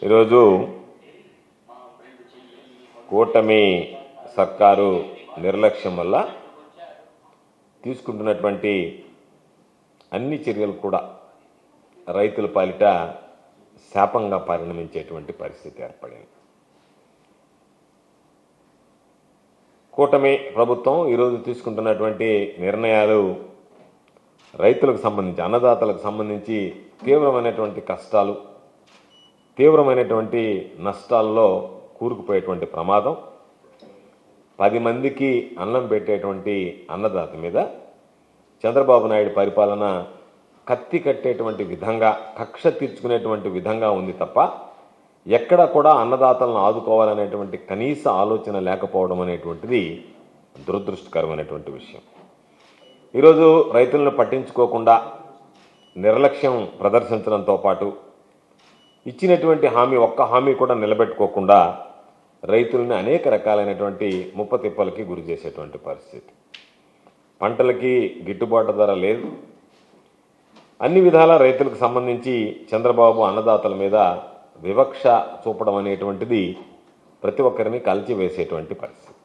ఈరోజు కూటమి సర్కారు నిర్లక్ష్యం వల్ల తీసుకుంటున్నటువంటి అన్ని చర్యలు కూడా రైతుల పాలిట శాపంగా పరిణమించేటువంటి పరిస్థితి ఏర్పడింది. కూటమి ప్రభుత్వం ఈరోజు తీసుకుంటున్నటువంటి నిర్ణయాలు రైతులకు సంబంధించి, అన్నదాతలకు సంబంధించి తీవ్రమైనటువంటి కష్టాలు, తీవ్రమైనటువంటి నష్టాల్లో కూరుకుపోయేటువంటి ప్రమాదం, 10 మందికి అన్నం పెట్టేటువంటి అన్నదాత మీద చంద్రబాబు నాయుడు పరిపాలన కత్తి కట్టేటువంటి విధంగా, కక్ష తీర్చుకునేటువంటి విధంగా ఉంది తప్ప ఎక్కడ కూడా అన్నదాతలను ఆదుకోవాలనేటువంటి కనీస ఆలోచన లేకపోవడం అనేటువంటిది దురదృష్టకరమైనటువంటి విషయం. ఈరోజు రైతులను పట్టించుకోకుండా నిర్లక్ష్యం ప్రదర్శించడంతో పాటు ఇచ్చినటువంటి ఒక్క హామీ కూడా నిలబెట్టుకోకుండా రైతులను అనేక రకాలైనటువంటి ముప్పతిప్పలకి గురి చేసేటువంటి పరిస్థితి. పంటలకి గిట్టుబాటు ధర లేదు. అన్ని విధాల రైతులకు సంబంధించి చంద్రబాబు అన్నదాతల మీద వివక్ష చూపడం అనేటువంటిది ప్రతి ఒక్కరిని కలిచివేసేటువంటి పరిస్థితి.